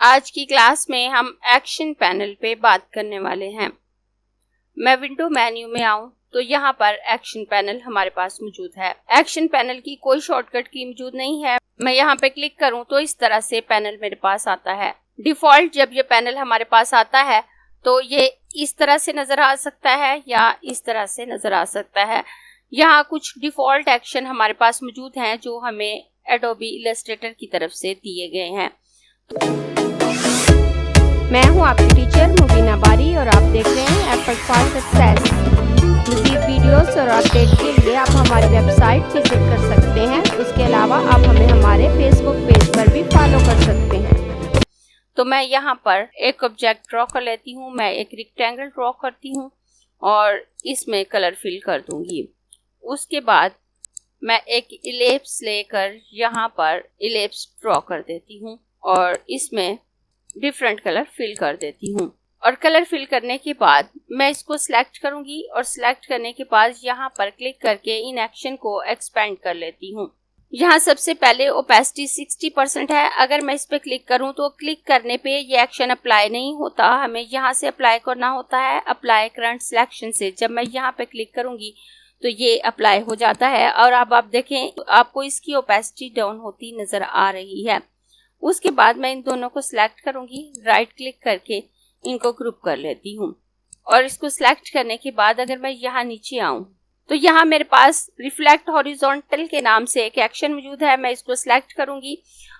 आज की क्लास में हम एक्शन पैनल पे बात करने वाले हैं। मैं विंडो मेन्यू में आऊं तो यहाँ पर एक्शन पैनल हमारे पास मौजूद है। एक्शन पैनल की कोई शॉर्टकट की मौजूद नहीं है। मैं यहाँ पे क्लिक करूं तो इस तरह से पैनल मेरे पास आता है। डिफॉल्ट जब ये पैनल हमारे पास आता है तो ये इस तरह से नजर आ सकता है या इस तरह से नजर आ सकता है। यहाँ कुछ डिफॉल्ट एक्शन हमारे पास मौजूद हैं जो हमें एडोबी इलस्ट्रेटर की तरफ से दिए गए हैं। मैं हूं आपकी टीचर मुबीना बारी और आप देख रहे हैं एफर्ट फॉर सक्सेस। मज़ीद वीडियोस और अपडेट के लिए आप हमारी वेबसाइट विजिट कर सकते हैं। उसके अलावा आप हमें हमारे फेसबुक पेज पर भी फॉलो कर सकते हैं। तो मैं यहाँ पर एक ऑब्जेक्ट ड्रॉ कर लेती हूँ। मैं एक रेक्टेंगल ड्रॉ करती हूँ और इसमें कलर फिल कर दूंगी। उसके बाद मैं एक इलिप्स लेकर यहाँ पर इलिप्स ड्रॉ कर देती हूँ और इसमें डिफरेंट कलर फिल कर देती हूँ। और कलर फिल करने के बाद मैं इसको सिलेक्ट करूंगी और सिलेक्ट करने के बाद यहाँ पर क्लिक करके इन एक्शन को एक्सपेंड कर लेती हूँ। यहाँ सबसे पहले ओपेसिटी 60% है। अगर मैं इस पे क्लिक करूँ तो क्लिक करने पे ये एक्शन अप्लाई नहीं होता, हमें यहाँ से अप्लाई करना होता है अप्लाई करंट सिलेक्शन से। जब मैं यहाँ पे क्लिक करूंगी तो ये अप्लाई हो जाता है और अब आप देखें तो आपको इसकी ओपेसिटी डाउन होती नजर आ रही है। उसके बाद मैं इन दोनों को सिलेक्ट करूंगी, राइट क्लिक करके इनको ग्रुप कर लेती हूँ। और इसको सिलेक्ट करने के बाद अगर मैं यहाँ नीचे आऊं तो यहाँ मेरे पास रिफ्लेक्ट हॉरिजॉन्टल के नाम से एक एक्शन मौजूद है। मैं इसको सिलेक्ट करूंगी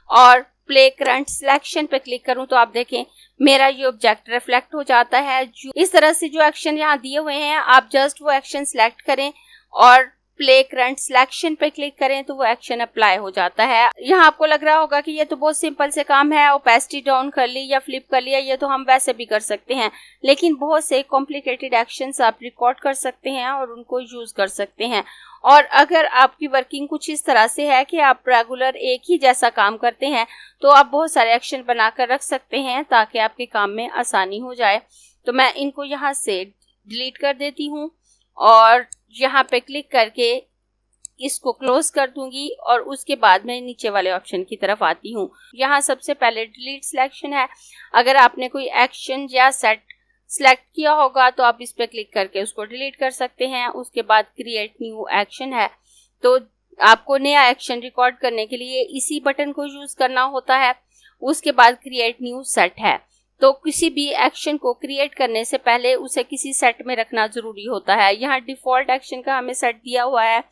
और प्ले करंट सिलेक्शन पे क्लिक करूं तो आप देखें मेरा ये ऑब्जेक्ट रिफ्लेक्ट हो जाता है। जो इस तरह से जो एक्शन यहाँ दिए हुए हैं आप जस्ट वो एक्शन सिलेक्ट करें और प्ले करंट सिलेक्शन पे क्लिक करें तो वो एक्शन अप्लाई हो जाता है। यहाँ आपको लग रहा होगा कि ये तो बहुत सिंपल से काम है, ओपेसिटी डाउन कर ली या फ्लिप कर लिया, ये तो हम वैसे भी कर सकते हैं। लेकिन बहुत से कॉम्प्लिकेटेड एक्शंस आप रिकॉर्ड कर सकते हैं और उनको यूज कर सकते हैं। और अगर आपकी वर्किंग कुछ इस तरह से है कि आप रेगुलर एक ही जैसा काम करते हैं तो आप बहुत सारे एक्शन बनाकर रख सकते हैं ताकि आपके काम में आसानी हो जाए। तो मैं इनको यहाँ से डिलीट कर देती हूँ और यहाँ पे क्लिक करके इसको क्लोज कर दूंगी और उसके बाद मैं नीचे वाले ऑप्शन की तरफ आती हूँ। यहाँ सबसे पहले डिलीट सिलेक्शन है। अगर आपने कोई एक्शन या सेट सिलेक्ट किया होगा तो आप इस पे क्लिक करके उसको डिलीट कर सकते हैं। उसके बाद क्रिएट न्यू एक्शन है, तो आपको नया एक्शन रिकॉर्ड करने के लिए इसी बटन को यूज करना होता है। उसके बाद क्रिएट न्यू सेट है, तो किसी भी एक्शन को क्रिएट करने से पहले उसे किसी सेट में रखना जरूरी होता है। यहाँ डिफॉल्ट एक्शन का हमें सेट दिया हुआ है,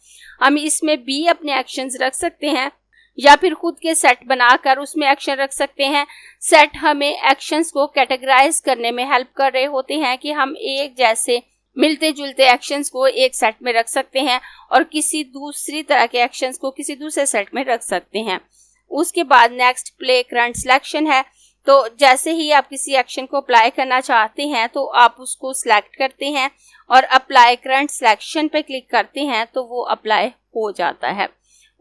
हम इसमें भी अपने एक्शंस रख सकते हैं या फिर खुद के सेट बनाकर उसमें एक्शन रख सकते हैं। सेट हमें एक्शंस को कैटेगराइज करने में हेल्प कर रहे होते हैं कि हम एक जैसे मिलते जुलते एक्शंस को एक सेट में रख सकते हैं और किसी दूसरी तरह के एक्शंस को किसी दूसरे सेट में रख सकते हैं। उसके बाद नेक्स्ट प्ले करंट सिलेक्शन है, तो जैसे ही आप किसी एक्शन को अप्लाई करना चाहते हैं तो आप उसको सिलेक्ट करते हैं और अप्लाई करंट सिलेक्शन पे क्लिक करते हैं तो वो अप्लाई हो जाता है।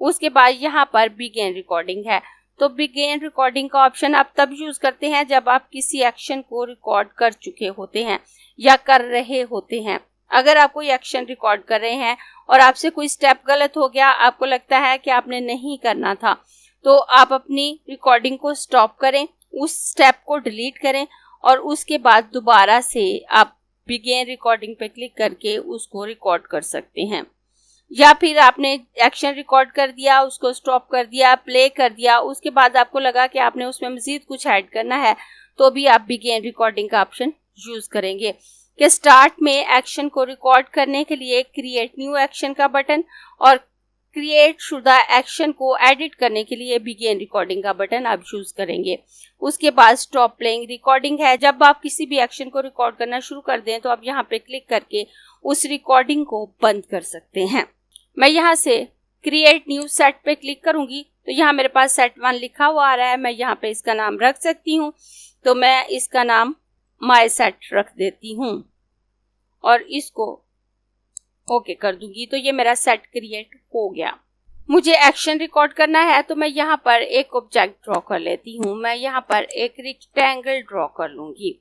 उसके बाद यहाँ पर बिगिन रिकॉर्डिंग है, तो बिगिन रिकॉर्डिंग का ऑप्शन आप तब यूज करते हैं जब आप किसी एक्शन को रिकॉर्ड कर चुके होते हैं या कर रहे होते हैं। अगर आप कोई एक्शन रिकॉर्ड कर रहे हैं और आपसे कोई स्टेप गलत हो गया, आपको लगता है कि आपने नहीं करना था, तो आप अपनी रिकॉर्डिंग को स्टॉप करें, उस स्टेप को डिलीट करें और उसके बाद दोबारा से आप बिगिन रिकॉर्डिंग पे क्लिक करके उसको रिकॉर्ड कर सकते हैं। या फिर आपने एक्शन रिकॉर्ड कर दिया, उसको स्टॉप कर दिया, प्ले कर दिया, उसके बाद आपको लगा कि आपने उसमें मजीद कुछ ऐड करना है तो भी आप बिगिन रिकॉर्डिंग का ऑप्शन यूज करेंगे। कि स्टार्ट में एक्शन को रिकॉर्ड करने के लिए क्रिएट न्यू एक्शन का बटन और क्रिएट शुदा एक्शन को एडिट करने के लिए बिगिन रिकॉर्डिंग का बटन आप यूज करेंगे। उसके बाद स्टॉप प्लेइंग रिकॉर्डिंग है, जब आप किसी भी एक्शन को रिकॉर्ड करना शुरू कर दें तो आप यहाँ पे क्लिक करके उस रिकॉर्डिंग को बंद कर सकते हैं। मैं यहाँ से क्रिएट न्यू सेट पे क्लिक करूंगी तो यहाँ मेरे पास सेट 1 लिखा हुआ आ रहा है। मैं यहाँ पे इसका नाम रख सकती हूँ, तो मैं इसका नाम माई सेट रख देती हूँ और इसको ओके कर दूंगी तो ये मेरा सेट क्रिएट हो गया। मुझे एक्शन रिकॉर्ड करना है तो मैं यहाँ पर एक ऑब्जेक्ट ड्रॉ कर लेती हूँ। मैं यहाँ पर एक रेक्टेंगल ड्रॉ कर लूंगी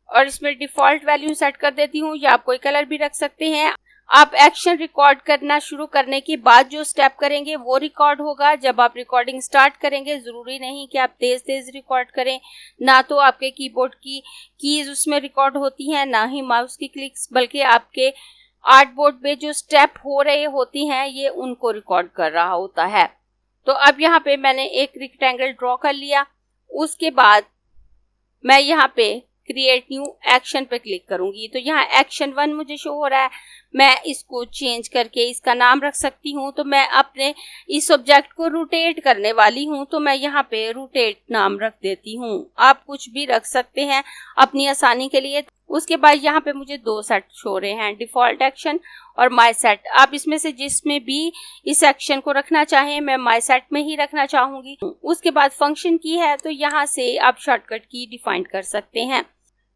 और इसमें डिफॉल्ट वैल्यू सेट कर देती हूँ या आप कोई कलर भी रख सकते हैं। आप एक्शन रिकॉर्ड करना शुरू करने के बाद जो स्टेप करेंगे वो रिकॉर्ड होगा। जब आप रिकॉर्डिंग स्टार्ट करेंगे ज़रूरी नहीं कि आप तेज़ तेज़ रिकॉर्ड करें, ना तो आपके कीबोर्ड की कीज़ उसमें रिकॉर्ड होती हैं, ना ही माउस की क्लिक्स, बल्कि आपके आर्टबोर्ड पे जो स्टेप हो रहे होती हैं ये उनको रिकॉर्ड कर रहा होता है। तो अब यहाँ पे मैंने एक रेक्टेंगल ड्रॉ कर लिया। उसके बाद मैं यहाँ पे क्रिएट न्यू एक्शन पे क्लिक करूंगी। तो यहाँ एक्शन 1 मुझे शो हो रहा है, मैं इसको चेंज करके इसका नाम रख सकती हूँ। तो मैं अपने इस ऑब्जेक्ट को रोटेट करने वाली हूँ, तो मैं यहाँ पे रोटेट नाम रख देती हूँ। आप कुछ भी रख सकते हैं अपनी आसानी के लिए। उसके बाद यहाँ पे मुझे 2 सेट शो हो रहे हैं, डिफॉल्ट एक्शन और माई सेट। आप इसमें से जिसमें भी इस एक्शन को रखना चाहें, मैं माई सेट में ही रखना चाहूंगी। उसके बाद फंक्शन की है, तो यहाँ से आप शॉर्टकट की डिफाइन कर सकते हैं।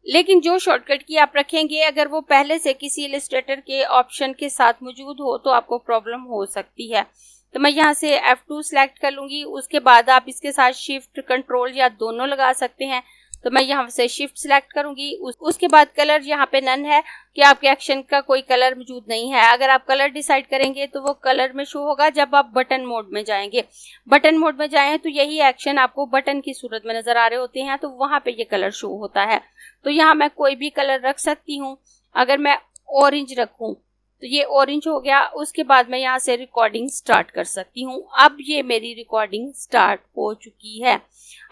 लेकिन जो शॉर्टकट की आप रखेंगे अगर वो पहले से किसी इलस्ट्रेटर के ऑप्शन के साथ मौजूद हो तो आपको प्रॉब्लम हो सकती है। तो मैं यहाँ से F2 सेलेक्ट कर लूंगी। उसके बाद आप इसके साथ शिफ्ट कंट्रोल या दोनों लगा सकते हैं। तो मैं यहाँ से शिफ्ट सेलेक्ट करूंगी। उसके बाद कलर यहाँ पे नन है कि आपके एक्शन का कोई कलर मौजूद नहीं है। अगर आप कलर डिसाइड करेंगे तो वो कलर में शो होगा जब आप बटन मोड में जाएंगे। बटन मोड में जाएं तो यही एक्शन आपको बटन की सूरत में नजर आ रहे होते हैं, तो वहां पे ये कलर शो होता है। तो यहाँ मैं कोई भी कलर रख सकती हूँ। अगर मैं ऑरेंज रखूं तो ये ऑरेंज हो गया। उसके बाद मैं यहाँ से रिकॉर्डिंग स्टार्ट कर सकती हूँ। अब ये मेरी रिकॉर्डिंग स्टार्ट हो चुकी है।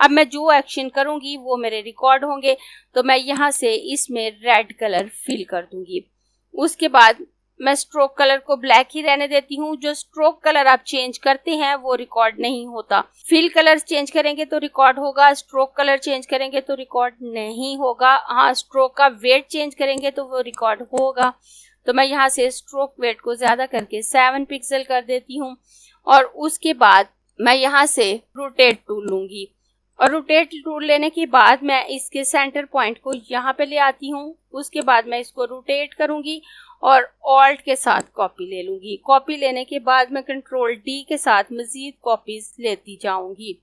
अब मैं जो एक्शन करूंगी वो मेरे रिकॉर्ड होंगे। तो मैं यहाँ से इसमें रेड कलर फिल कर दूंगी। उसके बाद मैं स्ट्रोक कलर को ब्लैक ही रहने देती हूँ। जो स्ट्रोक कलर आप चेंज करते हैं वो रिकॉर्ड नहीं होता। फिल कलर चेंज करेंगे तो रिकॉर्ड होगा, स्ट्रोक कलर चेंज करेंगे तो रिकॉर्ड नहीं होगा। हाँ, स्ट्रोक का वेट चेंज करेंगे तो वो रिकॉर्ड होगा। तो मैं यहाँ से स्ट्रोक वेट को ज्यादा करके 7 पिक्सल कर देती हूँ। और उसके बाद मैं यहाँ से रोटेट टूल लूंगी। और रोटेट टूल लेने के बाद मैं इसके सेंटर पॉइंट को यहाँ पे ले आती हूँ। उसके बाद मैं इसको रोटेट करूंगी और ऑल्ट के साथ कॉपी ले लूंगी। कॉपी लेने के बाद मैं कंट्रोल D के साथ मजीद कॉपीज लेती जाऊंगी।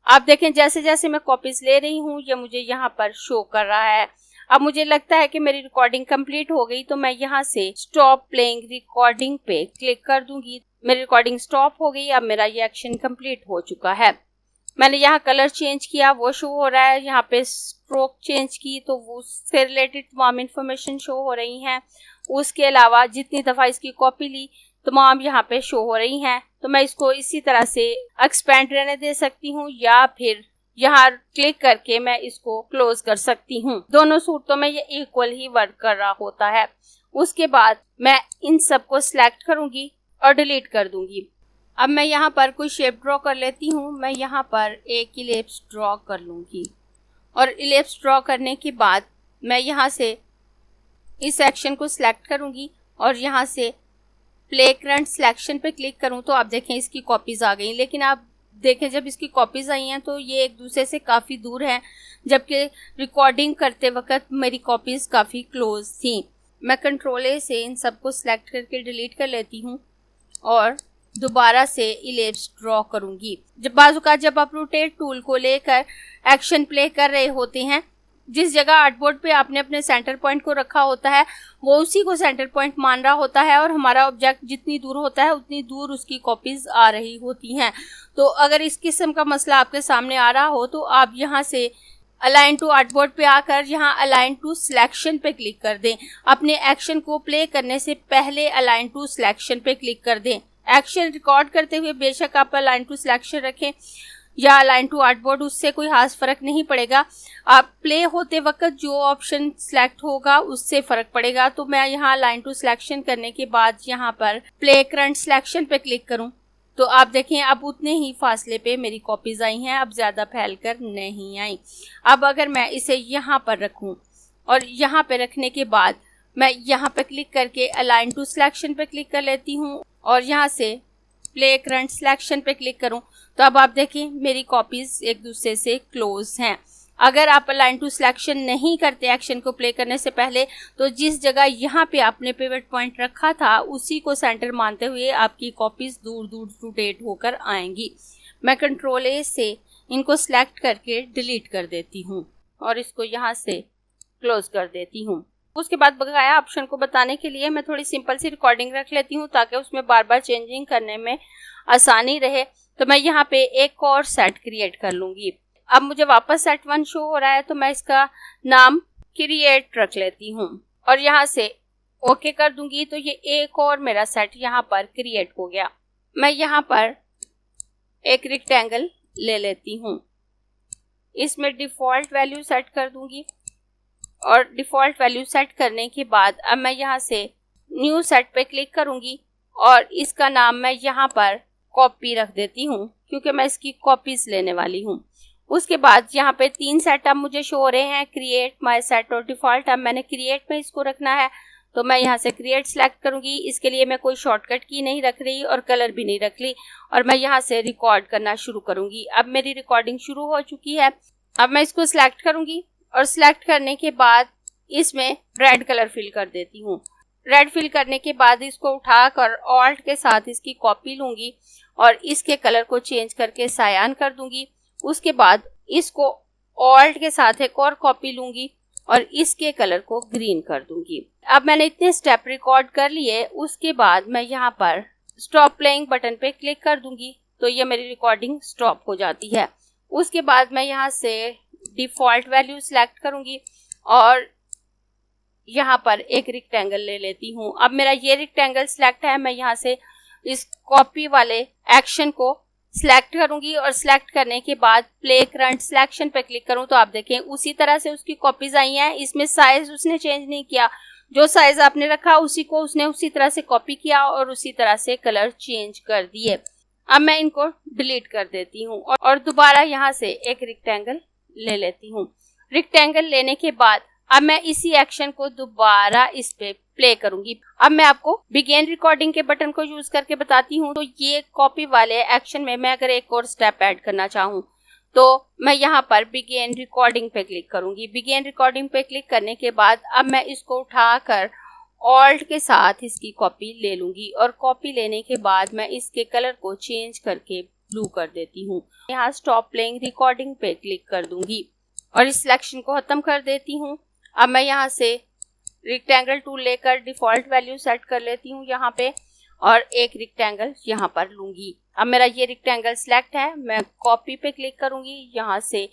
आप देखें जैसे जैसे मैं कॉपीज ले रही हूँ ये मुझे यहाँ पर शो कर रहा है। अब मुझे लगता है कि मेरी रिकॉर्डिंग कंप्लीट हो गई, तो मैं यहाँ से स्टॉप प्लेइंग रिकॉर्डिंग पे क्लिक कर दूंगी। मेरी रिकॉर्डिंग स्टॉप हो गई। अब मेरा ये एक्शन कंप्लीट हो चुका है। मैंने यहाँ कलर चेंज किया, वो शो हो रहा है। यहाँ पे स्ट्रोक चेंज की तो वो उससे रिलेटेड तमाम इंफॉर्मेशन शो हो रही हैं। उसके अलावा जितनी दफ़ा इसकी कॉपी ली तमाम यहाँ पे शो हो रही हैं। तो मैं इसको इसी तरह से एक्सपेंड रहने दे सकती हूँ या फिर यहाँ क्लिक करके मैं इसको क्लोज कर सकती हूँ। दोनों सूरतों में ये इक्वल ही वर्क कर रहा होता है। उसके बाद मैं इन सबको सिलेक्ट करूंगी और डिलीट कर दूंगी। अब मैं यहाँ पर कोई शेप ड्रॉ कर लेती हूँ। मैं यहाँ पर एक इलिप्स ड्रॉ कर लूँगी और इलिप्स ड्रॉ करने के बाद मैं यहाँ से इस सेक्शन को सिलेक्ट करूँगी और यहाँ से प्ले करंट सिलेक्शन पे क्लिक करूँ तो आप देखें इसकी कॉपीज आ गई। लेकिन आप देखें जब इसकी कॉपीज आई हैं तो ये एक दूसरे से काफ़ी दूर हैं, जबकि रिकॉर्डिंग करते वक्त मेरी कॉपीज काफ़ी क्लोज थी। मैं कंट्रोल A से इन सबको सिलेक्ट करके डिलीट कर लेती हूँ और दोबारा से इलिप्स ड्रॉ करूंगी। जब आप रोटेट टूल को लेकर एक्शन प्ले कर रहे होते हैं, जिस जगह आर्टबोर्ड पे आपने अपने सेंटर पॉइंट को रखा होता है वो उसी को सेंटर पॉइंट मान रहा होता है और हमारा ऑब्जेक्ट जितनी दूर होता है उतनी दूर उसकी कॉपीज आ रही होती हैं। तो अगर इस किस्म का मसला आपके सामने आ रहा हो तो आप यहाँ से अलाइन टू आर्टबोर्ड पे आकर यहाँ अलाइन टू सिलेक्शन पे क्लिक कर दें। अपने एक्शन को प्ले करने से पहले अलाइन टू सिलेक्शन पे क्लिक कर दें। एक्शन रिकॉर्ड करते हुए बेशक आप अलाइन टू सिलेक्शन रखें या अलाइन टू आर्टबोर्ड, उससे कोई खास फर्क नहीं पड़ेगा। आप प्ले होते वक्त जो ऑप्शन सिलेक्ट होगा उससे फर्क पड़ेगा। तो मैं यहाँ अलाइन टू सिलेक्शन करने के बाद यहाँ पर प्ले करंट सिलेक्शन पे क्लिक करूँ तो आप देखें अब उतने ही फासले पे मेरी कॉपीज आई हैं, अब ज़्यादा फैल कर नहीं आई। अब अगर मैं इसे यहाँ पर रखूँ और यहाँ पे रखने के बाद मैं यहाँ पे क्लिक करके अलाइन टू सिलेक्शन पे क्लिक कर लेती हूँ और यहाँ से प्ले करंट सिलेक्शन पे क्लिक करूं तो अब आप देखें मेरी कॉपीज एक दूसरे से क्लोज हैं। अगर आप अलाइन टू सिलेक्शन नहीं करते एक्शन को प्ले करने से पहले तो जिस जगह यहाँ पे आपने पिवट पॉइंट रखा था उसी को सेंटर मानते हुए आपकी कॉपीज दूर दूर रोटेट होकर आएंगी। मैं कंट्रोल A से इनको सिलेक्ट करके डिलीट कर देती हूँ और इसको यहाँ से क्लोज कर देती हूँ। उसके बाद बकाया ऑप्शन को बताने के लिए मैं थोड़ी सिंपल सी रिकॉर्डिंग रख लेती हूँ ताकि उसमें बार बार चेंजिंग करने में आसानी रहे। तो मैं यहाँ पे एक और सेट क्रिएट कर लूँगी। अब मुझे वापस सेट 1 शो हो रहा है तो मैं इसका नाम क्रिएट रख लेती हूँ और यहाँ से ओके कर दूंगी। तो ये एक और मेरा सेट यहाँ पर क्रिएट हो गया। मैं यहाँ पर एक रेक्टेंगल ले लेती हूँ, इसमें डिफ़ॉल्ट वैल्यू सेट कर दूंगी और डिफ़ॉल्ट वैल्यू सेट करने के बाद अब मैं यहाँ से न्यू सेट पे क्लिक करूंगी और इसका नाम मैं यहाँ पर कॉपी रख देती हूँ क्योंकि मैं इसकी कॉपीज लेने वाली हूँ। उसके बाद यहाँ पे 3 सेट अब मुझे शो हो रहे हैं, क्रिएट, माय सेट और डिफ़ॉल्ट। अब मैंने क्रिएट में इसको रखना है तो मैं यहाँ से क्रिएट सेलेक्ट करूंगी। इसके लिए मैं कोई शॉर्टकट की नहीं रख रही और कलर भी नहीं रख ली और मैं यहाँ से रिकॉर्ड करना शुरू करूंगी। अब मेरी रिकॉर्डिंग शुरू हो चुकी है। अब मैं इसको सिलेक्ट करूंगी और सिलेक्ट करने के बाद इसमें रेड कलर फिल कर देती हूँ। रेड फिल करने के बाद इसको उठाकर ऑल्ट के साथ इसकी कॉपी लूंगी और इसके कलर को चेंज करके सायान कर दूंगी। उसके बाद इसको ऑल्ट के साथ एक और कॉपी लूंगी और इसके कलर को ग्रीन कर दूंगी। अब मैंने इतने स्टेप रिकॉर्ड कर लिए। उसके बाद मैं यहाँ पर स्टॉप प्लेइंग बटन पे क्लिक कर दूंगी तो ये मेरी रिकॉर्डिंग स्टॉप हो जाती है। उसके बाद मैं यहाँ से डिफ़ॉल्ट वैल्यू सिलेक्ट करूंगी और यहाँ पर एक रेक्टेंगल ले लेती हूँ। अब मेरा ये रेक्टेंगल सिलेक्ट है। मैं यहाँ से इस कॉपी वाले एक्शन को सिलेक्ट करूंगी और सिलेक्ट करने के बाद प्ले करंट सिलेक्शन पे क्लिक करूं तो आप देखें उसी तरह से उसकी कॉपीज आई हैं। इसमें साइज उसने चेंज नहीं किया, जो साइज आपने रखा उसी को उसने उसी तरह से कॉपी किया और उसी तरह से कलर चेंज कर दिए। अब मैं इनको डिलीट कर देती हूँ और दोबारा यहाँ से एक रेक्टेंगल ले लेती हूँ। रेक्टेंगल लेने के बाद अब मैं इसी एक्शन को दोबारा इस पे प्ले करूंगी। अब मैं आपको बिगिन रिकॉर्डिंग के बटन को यूज करके बताती हूँ। तो ये कॉपी वाले एक्शन में मैं अगर एक और स्टेप ऐड करना चाहूँ तो मैं यहाँ पर बिगिन रिकॉर्डिंग पे क्लिक करूंगी। बिगिन रिकॉर्डिंग पे क्लिक करने के बाद अब मैं इसको उठाकर ऑल्ट के साथ इसकी कॉपी ले लूंगी और कॉपी लेने के बाद मैं इसके कलर को चेंज करके ब्लू कर देती हूँ। यहाँ स्टॉप प्लेइंग रिकॉर्डिंग पे क्लिक कर दूंगी और इस सिलेक्शन को खत्म कर देती हूँ। अब मैं यहाँ से रेक्टेंगल टूल लेकर डिफ़ॉल्ट वैल्यू सेट कर लेती हूँ यहाँ पे और एक रेक्टेंगल यहाँ पर लूंगी। अब मेरा ये रेक्टेंगल सिलेक्ट है। मैं कॉपी पे क्लिक करूंगी, यहाँ से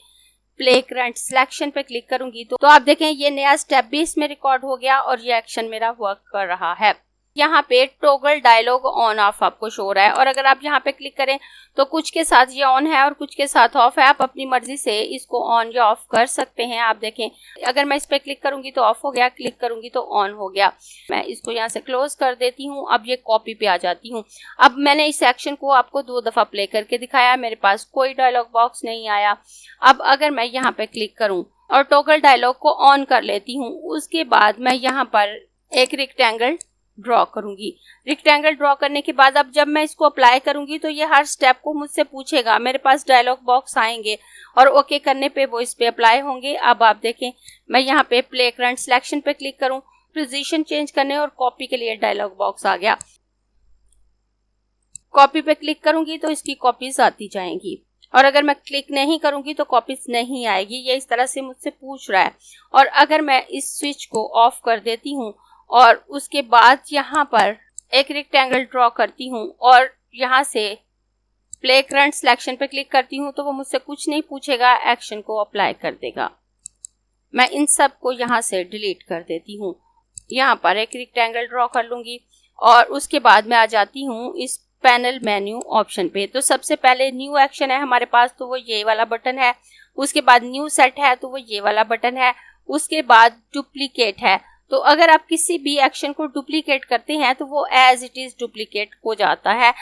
प्ले करंट सिलेक्शन पे क्लिक करूंगी तो आप देखें ये नया स्टेप भी इसमें रिकॉर्ड हो गया और ये एक्शन मेरा वर्क कर रहा है। यहाँ पे टॉगल डायलॉग ऑन ऑफ आपको शो हो रहा है और अगर आप यहाँ पे क्लिक करें तो कुछ के साथ ये ऑन है और कुछ के साथ ऑफ है। आप अपनी मर्जी से इसको ऑन या ऑफ कर सकते हैं। आप देखें अगर मैं इस पे क्लिक करूंगी तो ऑफ हो गया, क्लिक करूंगी तो ऑन हो गया। मैं इसको यहाँ से क्लोज कर देती हूँ। अब ये कॉपी पे आ जाती हूँ। अब मैंने इस एक्शन को आपको 2 दफा प्ले करके दिखाया, मेरे पास कोई डायलॉग बॉक्स नहीं आया। अब अगर मैं यहाँ पे क्लिक करूँ और टॉगल डायलॉग को ऑन कर लेती हूँ, उसके बाद मैं यहाँ पर एक रेक्टेंगल ड्रॉ करूंगी। रेक्टेंगल ड्रॉ करने के बाद अब जब मैं इसको अप्लाई करूंगी तो ये हर स्टेप को मुझसे पूछेगा। मेरे पास डायलॉग बॉक्स आएंगे और ओके करने पे वो इस पे अप्लाई होंगे। अब आप देखें मैं यहाँ पे प्ले करंट सिलेक्शन पे क्लिक करूं, पोजीशन चेंज करने और कॉपी के लिए डायलॉग बॉक्स आ गया। कॉपी पे क्लिक करूंगी तो इसकी कॉपीज आती जाएंगी और अगर मैं क्लिक नहीं करूंगी तो कॉपीज नहीं आएगी। ये इस तरह से मुझसे पूछ रहा है। और अगर मैं इस स्विच को ऑफ कर देती हूँ और उसके बाद यहाँ पर एक रेक्टेंगल ड्रॉ करती हूँ और यहाँ से प्ले करंट सिलेक्शन पे क्लिक करती हूँ तो वो मुझसे कुछ नहीं पूछेगा, एक्शन को अप्लाई कर देगा। मैं इन सब को यहाँ से डिलीट कर देती हूँ। यहाँ पर एक रेक्टेंगल ड्रॉ कर लूँगी और उसके बाद मैं आ जाती हूँ इस पैनल मेन्यू ऑप्शन पे। तो सबसे पहले न्यू एक्शन है हमारे पास तो वो ये वाला बटन है। उसके बाद न्यू सेट है तो वो ये वाला बटन है। उसके बाद डुप्लीकेट है। तो अगर आप किसी भी एक्शन को डुप्लीकेट करते हैं तो वो एज इट इज डुप्लीकेट हो जाता है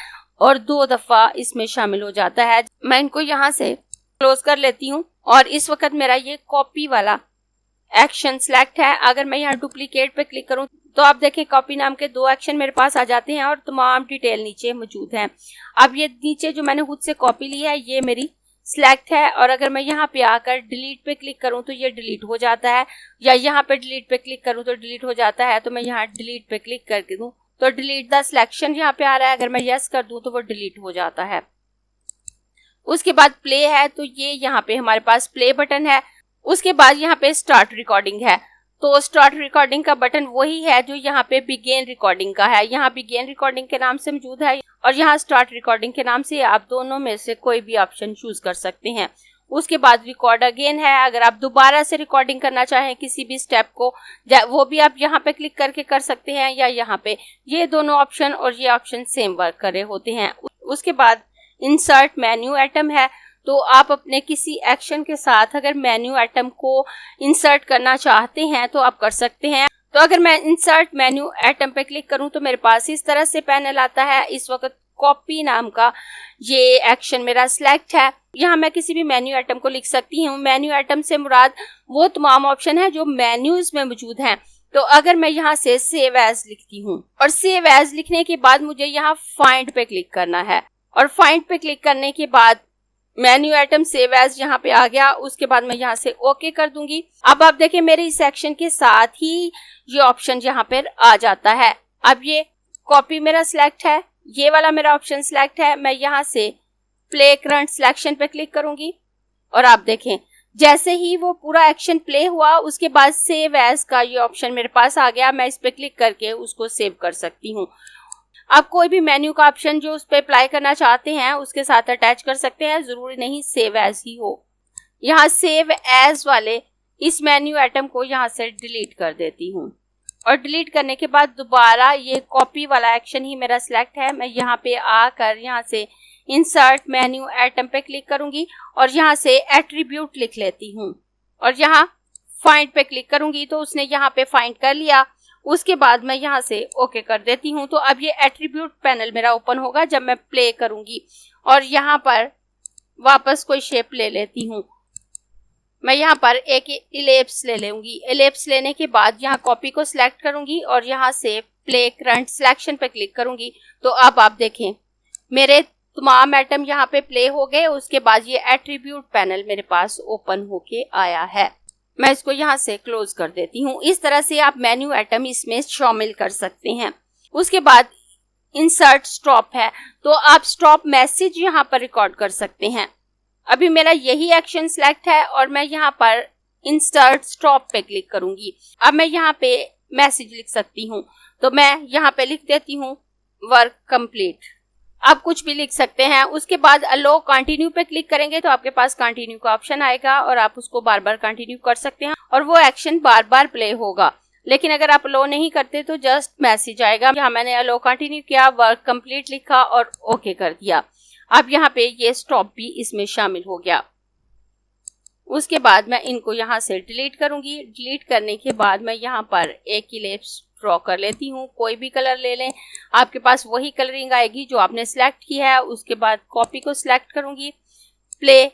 और 2 दफा इसमें शामिल हो जाता है। मैं इनको यहाँ से क्लोज कर लेती हूँ और इस वक्त मेरा ये कॉपी वाला एक्शन सिलेक्ट है। अगर मैं यहाँ डुप्लीकेट पे क्लिक करूँ तो आप देखें कॉपी नाम के 2 एक्शन मेरे पास आ जाते हैं और तमाम डिटेल नीचे मौजूद हैं। अब ये नीचे जो मैंने खुद से कॉपी ली है ये मेरी सिलेक्ट है और अगर मैं यहाँ पे आकर डिलीट पे क्लिक करूँ तो ये डिलीट हो जाता है, या यहाँ पे डिलीट पे क्लिक करूँ तो डिलीट हो जाता है। तो मैं यहाँ डिलीट पे क्लिक करके दूँ तो डिलीट द सिलेक्शन यहाँ पे आ रहा है। अगर मैं यस कर दूँ तो वो डिलीट हो जाता है। उसके बाद प्ले है तो ये यहाँ पे हमारे पास प्ले बटन है। उसके बाद यहाँ पे स्टार्ट रिकॉर्डिंग है तो स्टार्ट रिकॉर्डिंग का बटन वही है जो यहाँ पे बिगेन रिकॉर्डिंग का है। यहाँ बिगेन रिकॉर्डिंग के नाम से मौजूद है और यहाँ स्टार्ट रिकॉर्डिंग के नाम से आप दोनों में से कोई भी ऑप्शन चूज कर सकते हैं। उसके बाद रिकॉर्ड अगेन है। अगर आप दोबारा से रिकॉर्डिंग करना चाहें किसी भी स्टेप को, वो भी आप यहाँ पे क्लिक करके कर सकते हैं या यहाँ पे। ये दोनों ऑप्शन और ये ऑप्शन सेम वर्क कर रहे होते हैं। उसके बाद इंसर्ट मेन्यू आइटम है। तो आप अपने किसी एक्शन के साथ अगर मेन्यू आइटम को इंसर्ट करना चाहते हैं तो आप कर सकते हैं। तो अगर मैं इंसर्ट मेन्यू आइटम पे क्लिक करूं तो मेरे पास इस तरह से पैनल आता है। इस वक्त कॉपी नाम का ये एक्शन मेरा सिलेक्ट है। यहाँ मैं किसी भी मेन्यू आइटम को लिख सकती हूँ। मेन्यू आइटम से मुराद वो तमाम ऑप्शन है जो मेन्यूज में मौजूद हैं। तो अगर मैं यहाँ से सेव एज लिखती हूँ और सेव एज लिखने के बाद मुझे यहाँ फाइंड पे क्लिक करना है और फाइंड पे क्लिक करने के बाद मेन्यू आइटम सेव एज यहाँ पे आ गया। उसके बाद मैं यहाँ से ओके कर दूंगी। अब आप देखें मेरे इस सेक्शन के साथ ही ये ऑप्शन यहाँ पर आ जाता है। अब ये कॉपी मेरा सिलेक्ट है, ये वाला मेरा ऑप्शन सिलेक्ट है। मैं यहाँ से प्ले करंट सिलेक्शन पे क्लिक करूंगी और आप देखें जैसे ही वो पूरा एक्शन प्ले हुआ उसके बाद सेव एज का ये ऑप्शन मेरे पास आ गया। मैं इस पे क्लिक करके उसको सेव कर सकती हूँ। आप कोई भी मेन्यू का ऑप्शन जो उस पे अप्लाई करना चाहते हैं उसके साथ अटैच कर सकते हैं, जरूरी नहीं सेव एज ही हो। यहाँ सेव एज वाले इस मेन्यू आइटम को यहाँ से डिलीट कर देती हूँ और डिलीट करने के बाद दोबारा ये कॉपी वाला एक्शन ही मेरा सिलेक्ट है। मैं यहाँ पे आकर यहाँ से इंसर्ट मेन्यू आइटम पे क्लिक करूंगी और यहाँ से एट्रीब्यूट लिख लेती हूँ और यहाँ फाइंड पे क्लिक करूंगी तो उसने यहाँ पे फाइंड कर लिया। उसके बाद मैं यहाँ से ओके कर देती हूँ। तो अब ये एट्रीब्यूट पैनल मेरा ओपन होगा जब मैं प्ले करूंगी और यहाँ पर वापस कोई शेप ले लेती हूँ। मैं यहाँ पर एक इलिप्स ले लूंगी। इलिप्स लेने के बाद यहाँ कॉपी को सिलेक्ट करूंगी और यहाँ से प्ले करंट सिलेक्शन पे क्लिक करूंगी। तो अब आप देखें मेरे तमाम आइटम यहाँ पे प्ले हो गए। उसके बाद ये एट्रीब्यूट पैनल मेरे पास ओपन होके आया है। मैं इसको यहाँ से क्लोज कर देती हूँ। इस तरह से आप मेन्यू आइटम इसमें शामिल कर सकते हैं। उसके बाद इंसर्ट स्टॉप है। तो आप स्टॉप मैसेज यहाँ पर रिकॉर्ड कर सकते हैं। अभी मेरा यही एक्शन सिलेक्ट है और मैं यहाँ पर इंसर्ट स्टॉप पे क्लिक करूंगी। अब मैं यहाँ पे मैसेज लिख सकती हूँ। तो मैं यहाँ पे लिख देती हूँ वर्क कंप्लीट। आप कुछ भी लिख सकते हैं। उसके बाद अलो कंटिन्यू पे क्लिक करेंगे तो आपके पास कंटिन्यू का ऑप्शन आएगा और आप उसको बार बार कंटिन्यू कर सकते हैं और वो एक्शन बार बार प्ले होगा। लेकिन अगर आप अलो नहीं करते तो जस्ट मैसेज आएगा। यहाँ मैंने अलो कंटिन्यू किया, वर्क कंप्लीट लिखा और ओके कर दिया। अब यहाँ पे ये स्टॉप भी इसमें शामिल हो गया। उसके बाद मैं इनको यहाँ से डिलीट करूंगी। डिलीट करने के बाद मैं यहाँ पर एक इलिप्स ड्रॉ कर लेती हूँ। कोई भी कलर ले लें, आपके पास वही कलरिंग आएगी जो आपने सिलेक्ट की है। उसके बाद कॉपी को सिलेक्ट करूंगी, प्ले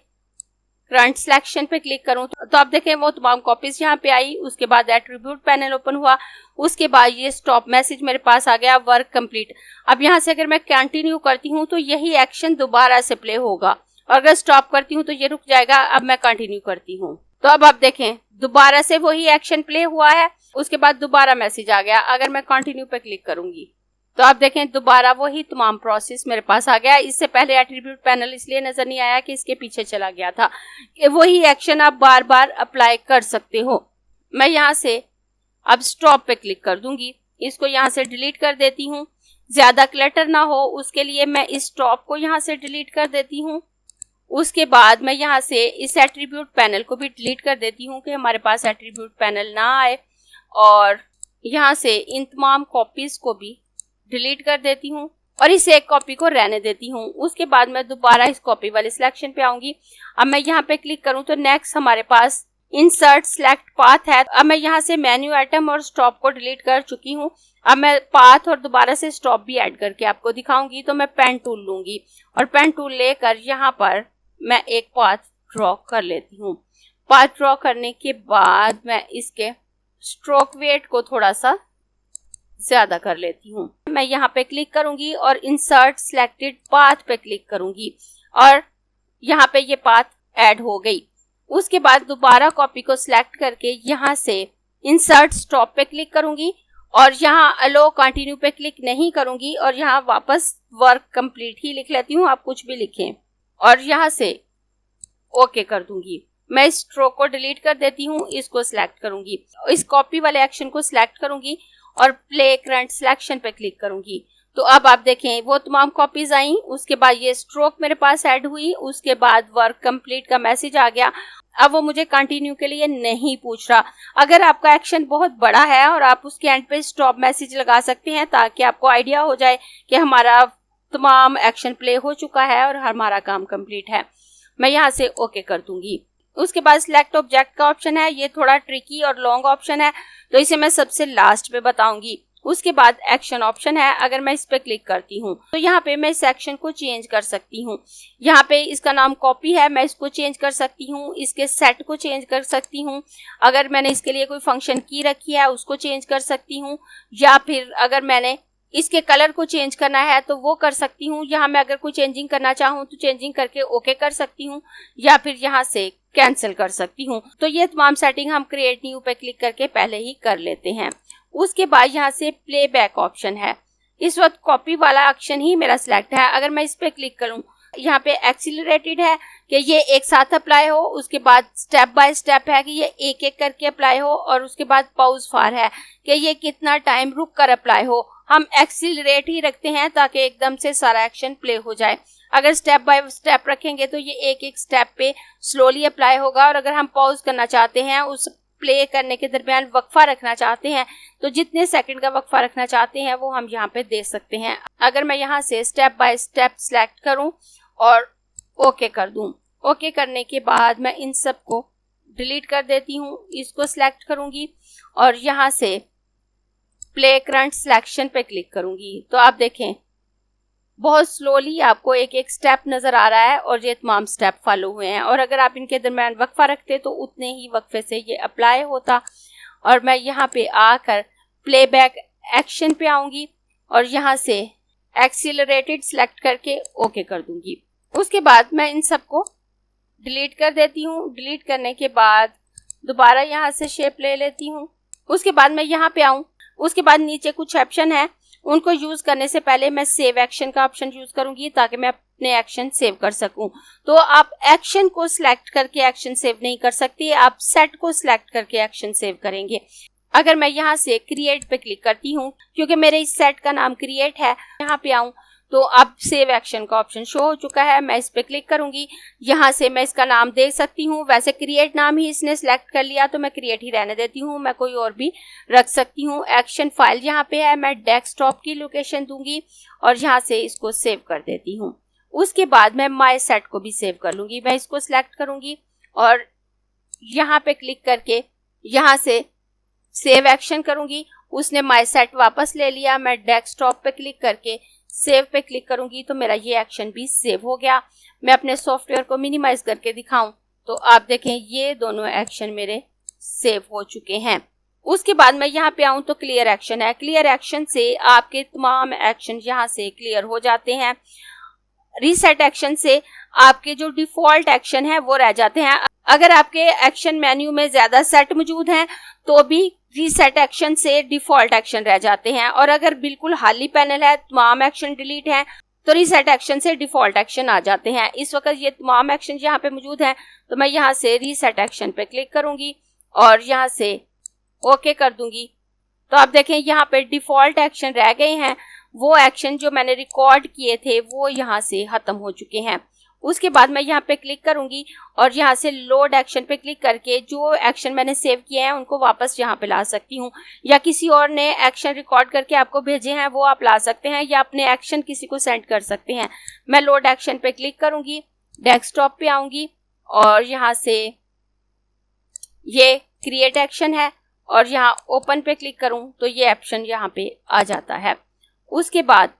करंट सिलेक्शन पे क्लिक करूं तो आप देखें वो तमाम कॉपीज यहाँ पे आई। उसके बाद एट्रीब्यूट पैनल ओपन हुआ। उसके बाद ये स्टॉप मैसेज मेरे पास आ गया, वर्क कंप्लीट। अब यहाँ से अगर मैं कंटिन्यू करती हूँ तो यही एक्शन दोबारा से प्ले होगा और अगर स्टॉप करती हूँ तो ये रुक जाएगा। अब मैं कंटिन्यू करती हूँ तो अब आप देखें दोबारा से वही एक्शन प्ले हुआ है। उसके बाद दोबारा मैसेज आ गया। अगर मैं कंटिन्यू पे क्लिक करूंगी तो आप देखें दोबारा वही तमाम प्रोसेस मेरे पास आ गया। इससे पहले एट्रीब्यूट पैनल इसलिए नजर नहीं आया कि इसके पीछे चला गया था। कि वही एक्शन आप बार बार अप्लाई कर सकते हो। मैं यहाँ से अब स्टॉप पे क्लिक कर दूंगी। इसको यहाँ से डिलीट कर देती हूँ। ज्यादा क्लटर ना हो उसके लिए मैं इस स्टॉप को यहाँ से डिलीट कर देती हूँ। उसके बाद मैं यहाँ से इस एट्रीब्यूट पैनल को भी डिलीट कर देती हूँ कि हमारे पास एट्रीब्यूट पैनल ना आए और यहाँ से इन तमाम कॉपीज को भी डिलीट कर देती हूँ और इस एक कॉपी को रहने देती हूँ। उसके बाद मैं दोबारा इस कॉपी वाले सिलेक्शन पे आऊंगी। अब मैं यहाँ पे क्लिक करूँ तो नेक्स्ट हमारे पास इंसर्ट सिलेक्ट पाथ है। अब मैं यहाँ से मेन्यू आइटम और स्टॉप को डिलीट कर चुकी हूँ। अब मैं पाथ और दोबारा से स्टॉप भी ऐड करके आपको दिखाऊंगी। तो मैं पेन टूल लूंगी और पेन टूल लेकर यहाँ पर मैं एक पाथ ड्रॉ कर लेती हूँ। पाथ ड्रॉ करने के बाद मैं इसके स्ट्रोक वेट को थोड़ा सा ज्यादा कर लेती हूँ। मैं यहाँ पे क्लिक करूंगी और इंसर्ट सिलेक्टेड पाथ पे क्लिक करूंगी और यहाँ पे ये पाथ ऐड हो गई। उसके बाद दोबारा कॉपी को सिलेक्ट करके यहाँ से इंसर्ट स्टॉप पे क्लिक करूंगी और यहाँ अलो कंटिन्यू पे क्लिक नहीं करूंगी और यहाँ वापस वर्क कंप्लीट ही लिख लेती हूँ। आप कुछ भी लिखें और यहाँ से ओके कर दूंगी। मैं स्ट्रोक को डिलीट कर देती हूँ, इसको सिलेक्ट करूंगी, इस कॉपी वाले एक्शन को सिलेक्ट करूंगी और प्ले करंट सिलेक्शन पे क्लिक करूंगी। तो अब आप देखें वो तमाम कॉपीज आई, उसके बाद ये स्ट्रोक मेरे पास ऐड हुई, उसके बाद वर्क कंप्लीट का मैसेज आ गया। अब वो मुझे कंटिन्यू के लिए नहीं पूछ रहा। अगर आपका एक्शन बहुत बड़ा है और आप उसके एंड पे स्टॉप मैसेज लगा सकते हैं ताकि आपको आइडिया हो जाए कि हमारा तमाम एक्शन प्ले हो चुका है और हमारा काम कंप्लीट है। मैं यहाँ से ओके कर दूंगी। उसके बाद सिलेक्ट ऑब्जेक्ट का ऑप्शन है, ये थोड़ा ट्रिकी और लॉन्ग ऑप्शन है तो इसे मैं सबसे लास्ट पे बताऊंगी। उसके बाद एक्शन ऑप्शन है, अगर मैं इस पे क्लिक करती हूँ तो यहाँ पे मैं इस एक्शन को चेंज कर सकती हूँ। यहाँ पे इसका नाम कॉपी है, मैं इसको चेंज कर सकती हूँ, इसके सेट को चेंज कर सकती हूँ, अगर मैंने इसके लिए कोई फंक्शन की रखी है उसको चेंज कर सकती हूँ, या फिर अगर मैंने इसके कलर को चेंज करना है तो वो कर सकती हूँ। यहाँ मैं अगर कोई चेंजिंग करना चाहूँ तो चेंजिंग करके ओके कर सकती हूँ, या फिर यहाँ से कैंसिल कर सकती हूँ। तो ये तमाम सेटिंग हम क्रिएट न्यू पे क्लिक करके पहले ही कर लेते हैं। उसके बाद यहाँ से प्लेबैक ऑप्शन है, इस वक्त कॉपी वाला एक्शन ही मेरा सिलेक्ट है। अगर मैं इस पे क्लिक करूँ, यहाँ पे एक्सीलरेटेड है कि ये एक साथ अप्लाई हो, उसके बाद स्टेप बाय स्टेप है कि ये एक एक करके अप्लाई हो, और उसके बाद पॉज फॉर है कि ये कितना टाइम रुक कर अप्लाई हो। हम एक्सीलरेट ही रखते हैं ताकि एकदम से सारा एक्शन प्ले हो जाए। अगर स्टेप बाय स्टेप रखेंगे तो ये एक एक स्टेप पे स्लोली अप्लाई होगा, और अगर हम पॉज करना चाहते हैं, उस प्ले करने के दरमियान वक्फा रखना चाहते हैं, तो जितने सेकंड का वक्फा रखना चाहते हैं वो हम यहाँ पे दे सकते हैं। अगर मैं यहाँ से स्टेप बाय स्टेप सिलेक्ट करूँ और ओके कर दूं, ओके करने के बाद मैं इन सब को डिलीट कर देती हूँ, इसको सिलेक्ट करूंगी और यहाँ से प्ले करंट सिलेक्शन पे क्लिक करूंगी। तो आप देखें बहुत स्लोली आपको एक एक स्टेप नजर आ रहा है और ये तमाम स्टेप फॉलो हुए हैं, और अगर आप इनके दरमियान वक्फा रखते तो उतने ही वक्फे से ये अप्लाई होता। और मैं यहाँ पे आकर प्लेबैक एक्शन पे आऊंगी और यहाँ से एक्सीलरेटेड सिलेक्ट करके ओके कर दूंगी। उसके बाद मैं इन सबको डिलीट कर देती हूँ। डिलीट करने के बाद दोबारा यहाँ से शेप ले लेती हूँ। उसके बाद मैं यहाँ पे आऊँ, उसके बाद नीचे कुछ ऑप्शन है, उनको यूज करने से पहले मैं सेव एक्शन का ऑप्शन यूज करूंगी ताकि मैं अपने एक्शन सेव कर सकूं। तो आप एक्शन को सिलेक्ट करके एक्शन सेव नहीं कर सकती, आप सेट को सिलेक्ट करके एक्शन सेव करेंगे। अगर मैं यहाँ से क्रिएट पे क्लिक करती हूँ, क्योंकि मेरे इस सेट का नाम क्रिएट है, यहाँ पे आऊँ तो अब सेव एक्शन का ऑप्शन शो हो चुका है। मैं इस पे क्लिक करूंगी, यहाँ से मैं इसका नाम दे सकती हूँ। वैसे क्रिएट नाम ही इसने सिलेक्ट कर लिया तो मैं क्रिएट ही रहने देती हूँ, मैं कोई और भी रख सकती हूँ। एक्शन फाइल यहाँ पे है, मैं डेस्कटॉप की लोकेशन दूंगी और यहाँ से इसको सेव कर देती हूँ। उसके बाद मैं माई सेट को भी सेव कर लूंगी। मैं इसको सिलेक्ट करूंगी और यहाँ पे क्लिक करके यहाँ से सेव एक्शन करूंगी। उसने माई सेट वापस ले लिया। मैं डेस्कटॉप पे क्लिक करके सेव पे क्लिक करूंगी तो मेरा ये एक्शन भी सेव हो गया। मैं अपने सॉफ्टवेयर को मिनिमाइज करके दिखाऊं तो आप देखें ये दोनों एक्शन मेरे सेव हो चुके हैं। उसके बाद मैं यहाँ पे आऊं तो क्लियर एक्शन है। क्लियर एक्शन से आपके तमाम एक्शन यहाँ से क्लियर हो जाते हैं। रीसेट एक्शन से आपके जो डिफॉल्ट एक्शन है वो रह जाते हैं। अगर आपके एक्शन मेन्यू में ज्यादा सेट मौजूद हैं तो भी रीसेट एक्शन से डिफॉल्ट एक्शन रह जाते हैं, और अगर बिल्कुल खाली पैनल है, तमाम एक्शन डिलीट हैं, तो रीसेट एक्शन से डिफॉल्ट एक्शन आ जाते हैं। इस वक्त ये तमाम एक्शन यहाँ पे मौजूद हैं तो मैं यहाँ से रीसेट एक्शन पे क्लिक करूंगी और यहाँ से ओके कर दूंगी। तो आप देखें यहाँ पे डिफॉल्ट एक्शन रह गए हैं, वो एक्शन जो मैंने रिकॉर्ड किए थे वो यहाँ से खत्म हो चुके हैं। उसके बाद मैं यहाँ पे क्लिक करूंगी और यहाँ से लोड एक्शन पे क्लिक करके जो एक्शन मैंने सेव किए हैं उनको वापस यहाँ पे ला सकती हूँ, या किसी और ने एक्शन रिकॉर्ड करके आपको भेजे हैं वो आप ला सकते हैं, या अपने एक्शन किसी को सेंड कर सकते हैं। मैं लोड एक्शन पे क्लिक करूंगी, डेस्कटॉप पे आऊंगी और यहाँ से ये क्रिएट एक्शन है और यहाँ ओपन पे क्लिक करूं तो ये ऑप्शन यहाँ पे आ जाता है। उसके बाद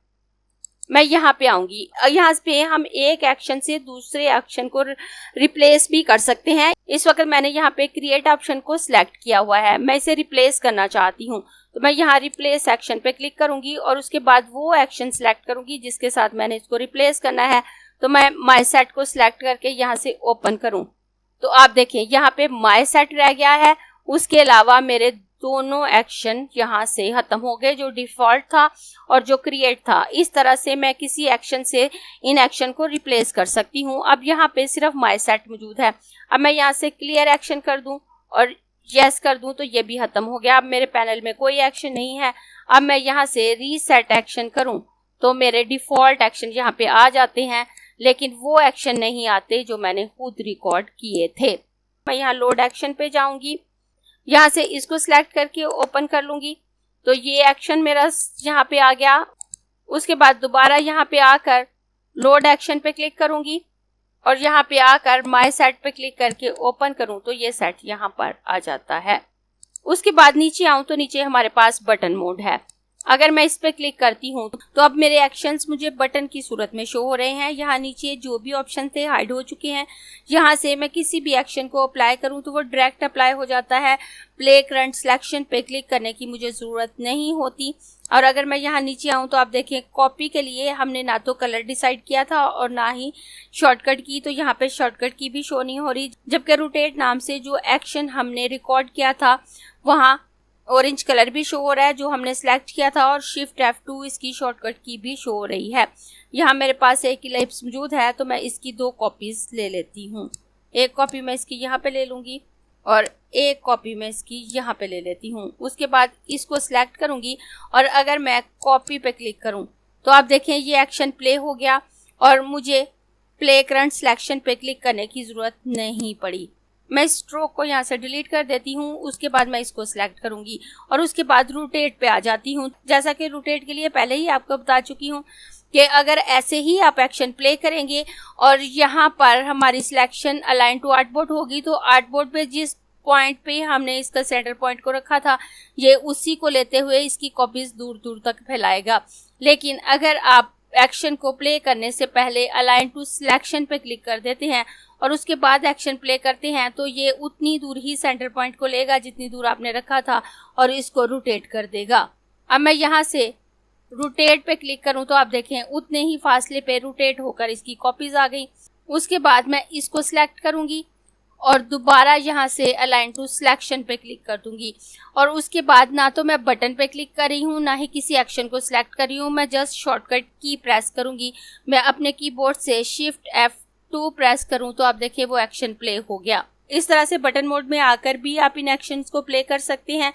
मैं यहाँ पे आऊंगी, यहाँ पे हम एक एक्शन से दूसरे एक्शन को रिप्लेस भी कर सकते हैं। इस वक्त मैंने यहाँ पे क्रिएट ऑप्शन को सिलेक्ट किया हुआ है, मैं इसे रिप्लेस करना चाहती हूँ तो मैं यहाँ रिप्लेस एक्शन पे क्लिक करूंगी और उसके बाद वो एक्शन सिलेक्ट करूंगी जिसके साथ मैंने इसको रिप्लेस करना है। तो मैं माई सेट को सिलेक्ट करके यहाँ से ओपन करूँ तो आप देखें यहाँ पे माई सेट रह गया है। उसके अलावा मेरे दोनों एक्शन यहाँ से खत्म हो गए, जो डिफॉल्ट था और जो क्रिएट था। इस तरह से मैं किसी एक्शन से इन एक्शन को रिप्लेस कर सकती हूँ। अब यहाँ पे सिर्फ माय सेट मौजूद है। अब मैं यहाँ से क्लियर एक्शन कर दूँ और यस कर दूं तो ये भी खत्म हो गया। अब मेरे पैनल में कोई एक्शन नहीं है। अब मैं यहाँ से रीसेट एक्शन करूं तो मेरे डिफॉल्ट एक्शन यहाँ पे आ जाते हैं, लेकिन वो एक्शन नहीं आते जो मैंने खुद रिकॉर्ड किए थे। मैं यहाँ लोड एक्शन पे जाऊंगी, यहाँ से इसको सिलेक्ट करके ओपन कर लूंगी तो ये एक्शन मेरा यहाँ पे आ गया। उसके बाद दोबारा यहाँ पे आकर लोड एक्शन पे क्लिक करूंगी और यहाँ पे आकर माय सेट पे क्लिक करके ओपन करूं तो ये सेट यहाँ पर आ जाता है। उसके बाद नीचे आऊं तो नीचे हमारे पास बटन मोड है। अगर मैं इस पे क्लिक करती हूँ तो अब मेरे एक्शंस मुझे बटन की सूरत में शो हो रहे हैं। यहाँ नीचे जो भी ऑप्शन थे हाइड हो चुके हैं। यहाँ से मैं किसी भी एक्शन को अप्लाई करूँ तो वो डायरेक्ट अप्लाई हो जाता है। प्ले करंट सिलेक्शन पे क्लिक करने की मुझे ज़रूरत नहीं होती। और अगर मैं यहाँ नीचे आऊँ तो आप देखें कॉपी के लिए हमने ना तो कलर डिसाइड किया था और ना ही शॉर्टकट की, तो यहाँ पे शॉर्टकट की भी शो नहीं हो रही। जबकि रोटेट नाम से जो एक्शन हमने रिकॉर्ड किया था वहाँ ऑरेंज कलर भी शो हो रहा है जो हमने सेलेक्ट किया था, और शिफ्ट F2 इसकी शॉर्टकट की भी शो हो रही है। यहाँ मेरे पास एक इलिप्स मौजूद है तो मैं इसकी 2 कॉपीज ले लेती हूँ। एक कॉपी मैं इसकी यहाँ पे ले लूँगी और एक कॉपी मैं इसकी यहाँ पे ले लेती हूँ। उसके बाद इसको सिलेक्ट करूँगी और अगर मैं कॉपी पे क्लिक करूँ तो आप देखें ये एक्शन प्ले हो गया और मुझे प्ले करंट सिलेक्शन पे क्लिक करने की ज़रूरत नहीं पड़ी। मैं स्ट्रोक को यहाँ से डिलीट कर देती हूँ। उसके बाद मैं इसको सिलेक्ट करूँगी और उसके बाद रोटेट पे आ जाती हूँ। जैसा कि रोटेट के लिए पहले ही आपको बता चुकी हूँ कि अगर ऐसे ही आप एक्शन प्ले करेंगे और यहाँ पर हमारी सिलेक्शन अलाइन टू आर्टबोर्ड होगी तो आर्टबोर्ड पे जिस पॉइंट पे हमने इसका सेंटर पॉइंट को रखा था ये उसी को लेते हुए इसकी कॉपीज दूर दूर तक फैलाएगा। लेकिन अगर आप एक्शन को प्ले करने से पहले अलाइन टू सिलेक्शन पे क्लिक कर देते हैं और उसके बाद एक्शन प्ले करते हैं तो ये उतनी दूर ही सेंटर पॉइंट को लेगा जितनी दूर आपने रखा था और इसको रोटेट कर देगा। अब मैं यहाँ से रोटेट पे क्लिक करूँ तो आप देखें उतने ही फासले पे रोटेट होकर इसकी कॉपीज आ गई। उसके बाद मैं इसको सिलेक्ट करूँगी और दोबारा यहाँ से अलाइन टू सिलेक्शन पे क्लिक कर दूंगी और उसके बाद ना तो मैं बटन पे क्लिक कर रही हूँ ना ही किसी एक्शन को सिलेक्ट कर रही हूँ। मैं जस्ट शॉर्टकट की प्रेस करूँगी। मैं अपने कीबोर्ड से शिफ्ट F2 प्रेस करूँ तो आप देखिए वो एक्शन प्ले हो गया। इस तरह से बटन मोड में आकर भी आप इन एक्शंस को प्ले कर सकते हैं।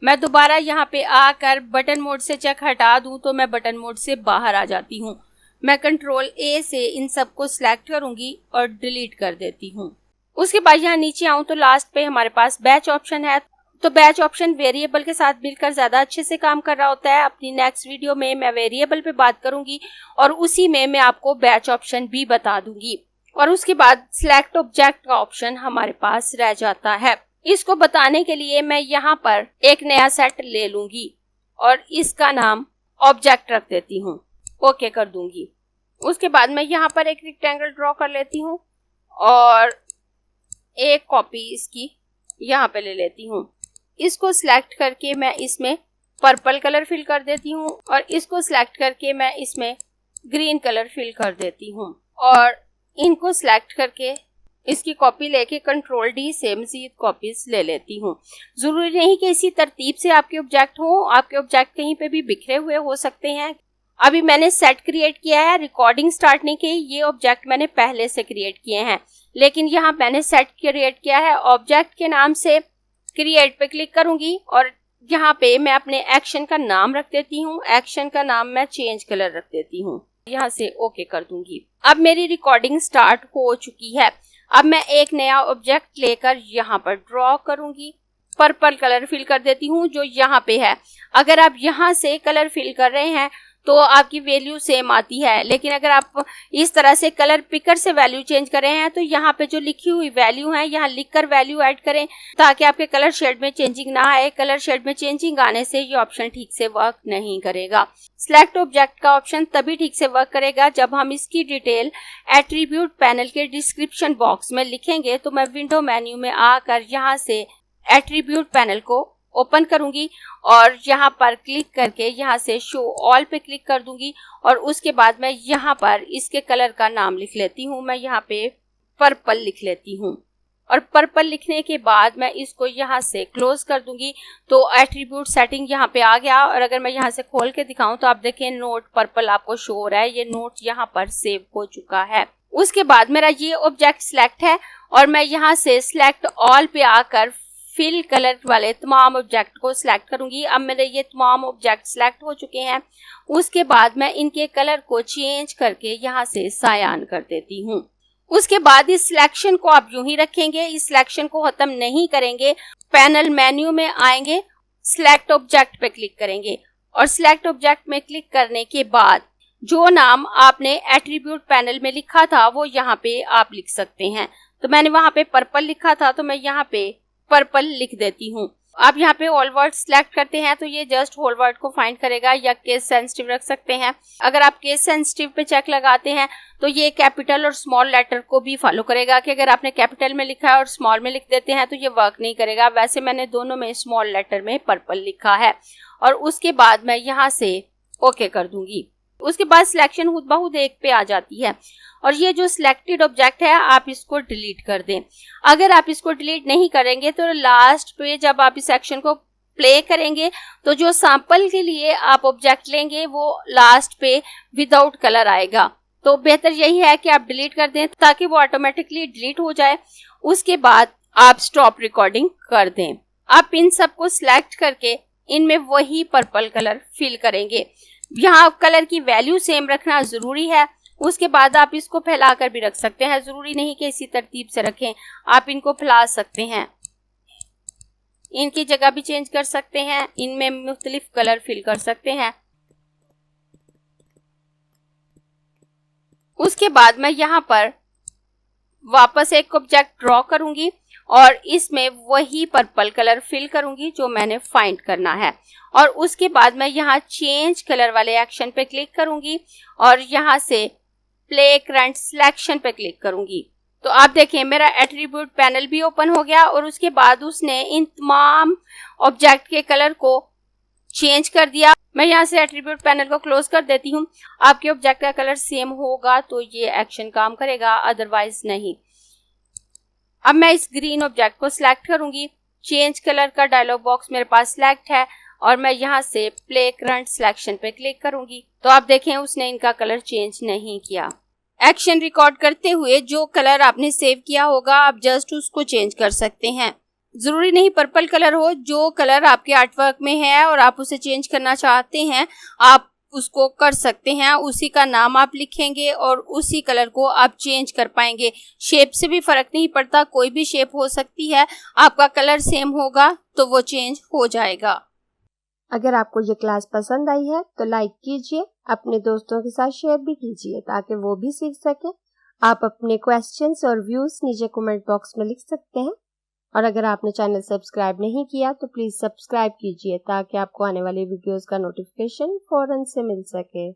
मैं दोबारा यहाँ पे आकर बटन मोड से चेक हटा दूँ तो मैं बटन मोड से बाहर आ जाती हूँ। मैं कंट्रोल A से इन सबको सिलेक्ट करूँगी और डिलीट कर देती हूँ। उसके बाद यहाँ नीचे आऊँ तो लास्ट पे हमारे पास बैच ऑप्शन है। तो बैच ऑप्शन वेरिएबल के साथ मिलकर ज़्यादा अच्छे से काम कर रहा होता है। अपनी नेक्स्ट वीडियो में मैं वेरिएबल पे बात करूँगी और उसी में मैं आपको बैच ऑप्शन भी बता दूंगी। और उसके बाद सिलेक्ट ऑब्जेक्ट का ऑप्शन हमारे पास रह जाता है। इसको बताने के लिए मैं यहाँ पर एक नया सेट ले लूँगी और इसका नाम ऑब्जेक्ट रख देती हूँ। ओके कर दूंगी। उसके बाद मैं यहाँ पर एक रेक्टेंगल ड्रॉ कर लेती हूँ और एक कॉपी इसकी यहाँ पे ले लेती हूँ। इसको सिलेक्ट करके मैं इसमें पर्पल कलर फिल कर देती हूँ और इसको सिलेक्ट करके मैं इसमें ग्रीन कलर फिल कर देती हूँ और इनको सिलेक्ट करके इसकी कॉपी लेके कंट्रोल D से मज़ीद कॉपीज ले लेती हूँ। ज़रूरी नहीं कि इसी तरतीब से आपके ऑब्जेक्ट हों, आपके ऑब्जेक्ट कहीं पे भी बिखरे हुए हो सकते हैं। अभी मैंने सेट क्रिएट किया है, रिकॉर्डिंग स्टार्ट नहीं की। ये ऑब्जेक्ट मैंने पहले से क्रिएट किए हैं, लेकिन यहाँ मैंने सेट क्रिएट किया है। ऑब्जेक्ट के नाम से क्रिएट पे क्लिक करूंगी और यहाँ पे मैं अपने एक्शन का नाम रख देती हूँ। एक्शन का नाम मैं चेंज कलर रख देती हूँ। यहाँ से ओके कर दूंगी। अब मेरी रिकॉर्डिंग स्टार्ट हो चुकी है। अब मैं एक नया ऑब्जेक्ट लेकर यहाँ पर ड्रॉ करूंगी। पर्पल कलर फिल कर देती हूँ जो यहाँ पे है। अगर आप यहाँ से कलर फिल कर रहे हैं तो आपकी वैल्यू सेम आती है, लेकिन अगर आप इस तरह से कलर पिकर से वैल्यू चेंज कर रहे हैं तो यहाँ पे जो लिखी हुई वैल्यू है यहाँ लिखकर वैल्यू ऐड करें ताकि आपके कलर शेड में चेंजिंग ना आए। कलर शेड में चेंजिंग आने से ये ऑप्शन ठीक से वर्क नहीं करेगा। सिलेक्ट ऑब्जेक्ट का ऑप्शन तभी ठीक से वर्क करेगा जब हम इसकी डिटेल एट्रीब्यूट पैनल के डिस्क्रिप्शन बॉक्स में लिखेंगे। तो मैं विंडो मेन्यू में आकर यहाँ से एट्रीब्यूट पैनल को ओपन करूंगी और यहाँ पर क्लिक करके यहाँ से शो ऑल पे क्लिक कर दूंगी और उसके बाद मैं यहाँ पर इसके कलर का नाम लिख लेती हूँ। मैं यहाँ पे पर्पल लिख लेती हूँ और पर्पल लिखने के बाद मैं इसको यहाँ से क्लोज कर दूंगी। तो एट्रीब्यूट सेटिंग यहाँ पे आ गया और अगर मैं यहाँ से खोल के दिखाऊं तो आप देखें नोट पर्पल आपको शो हो रहा है, ये नोट यहाँ पर सेव हो चुका है। उसके बाद मेरा ये ऑब्जेक्ट सिलेक्ट है और मैं यहाँ से सिलेक्ट ऑल पे आकर फिल कलर वाले तमाम ऑब्जेक्ट को सिलेक्ट करूंगी। अब मेरे ये तमाम ऑब्जेक्ट सिलेक्ट हो चुके हैं। उसके बाद मैं इनके कलर को चेंज करके यहाँ से सायान कर देती हूँ। उसके बाद इस सिलेक्शन को आप यूं ही रखेंगे, इस सिलेक्शन को खत्म नहीं करेंगे। पैनल मेन्यू में आएंगे, सिलेक्ट ऑब्जेक्ट पे क्लिक करेंगे और सिलेक्ट ऑब्जेक्ट में क्लिक करने के बाद जो नाम आपने एट्रीब्यूट पैनल में लिखा था वो यहाँ पे आप लिख सकते हैं। तो मैंने वहां पे पर्पल लिखा था तो मैं यहाँ पे पर्पल लिख देती हूँ। आप यहाँ पे ऑल वर्ड सिलेक्ट करते हैं तो ये जस्ट होल वर्ड को फाइंड करेगा, या केस सेंसिटिव रख सकते हैं। अगर आप केस सेंसिटिव पे चेक लगाते हैं तो ये कैपिटल और स्मॉल लेटर को भी फॉलो करेगा कि अगर आपने कैपिटल में लिखा है और स्मॉल में लिख देते हैं तो ये वर्क नहीं करेगा। वैसे मैंने दोनों में स्मॉल लेटर में पर्पल लिखा है और उसके बाद मैं यहाँ से ओके कर दूंगी। उसके बाद सिलेक्शन खुद बहुत एक पे आ जाती है और ये जो सिलेक्टेड ऑब्जेक्ट है आप इसको डिलीट कर दें। अगर आप इसको डिलीट नहीं करेंगे तो लास्ट पे जब आप इस एक्शन को प्ले करेंगे तो जो सैंपल के लिए आप ऑब्जेक्ट लेंगे वो लास्ट पे विदाउट कलर आएगा। तो बेहतर यही है कि आप डिलीट कर दें ताकि वो ऑटोमेटिकली डिलीट हो जाए। उसके बाद आप स्टॉप रिकॉर्डिंग कर दें। आप इन सबको सिलेक्ट करके इनमें वही पर्पल कलर फिल करेंगे। यहाँ कलर की वैल्यू सेम रखना जरूरी है। उसके बाद आप इसको फैलाकर भी रख सकते हैं, जरूरी नहीं कि इसी तरतीब से रखें, आप इनको फैला सकते हैं, इनकी जगह भी चेंज कर सकते हैं, इनमें मुख्तलिफ कलर फिल कर सकते हैं। उसके बाद मैं यहाँ पर वापस एक ऑब्जेक्ट ड्रॉ करूंगी और इसमें वही पर्पल कलर फिल करूंगी जो मैंने फाइंड करना है और उसके बाद मैं यहाँ चेंज कलर वाले एक्शन पे क्लिक करूंगी और यहाँ से प्ले करंट सिलेक्शन पे क्लिक करूंगी। तो आप देखें मेरा एट्रीब्यूट पैनल भी ओपन हो गया और उसके बाद उसने इन तमाम ऑब्जेक्ट के कलर को चेंज कर दिया। मैं यहाँ से एट्रीब्यूट पैनल को क्लोज कर देती हूँ। आपके ऑब्जेक्ट का कलर सेम होगा तो ये एक्शन काम करेगा, अदरवाइज नहीं। अब मैं इस ग्रीन ऑब्जेक्ट को सिलेक्ट करूंगी। चेंज कलर का डायलॉग बॉक्स मेरे पास सिलेक्ट है और मैं यहाँ से प्ले करंट सिलेक्शन पे क्लिक करूंगी। तो आप देखें उसने इनका कलर चेंज नहीं किया। एक्शन रिकॉर्ड करते हुए जो कलर आपने सेव किया होगा आप जस्ट उसको चेंज कर सकते हैं। जरूरी नहीं पर्पल कलर हो, जो कलर आपके आर्टवर्क में है और आप उसे चेंज करना चाहते हैं आप उसको कर सकते हैं। उसी का नाम आप लिखेंगे और उसी कलर को आप चेंज कर पाएंगे। शेप से भी फर्क नहीं पड़ता, कोई भी शेप हो सकती है, आपका कलर सेम होगा तो वो चेंज हो जाएगा। अगर आपको ये क्लास पसंद आई है तो लाइक कीजिए, अपने दोस्तों के साथ शेयर भी कीजिए ताकि वो भी सीख सके। आप अपने क्वेश्चंस और व्यूज नीचे कमेंट बॉक्स में लिख सकते हैं और अगर आपने चैनल सब्सक्राइब नहीं किया तो प्लीज सब्सक्राइब कीजिए ताकि आपको आने वाली वीडियोस का नोटिफिकेशन फौरन से मिल सके।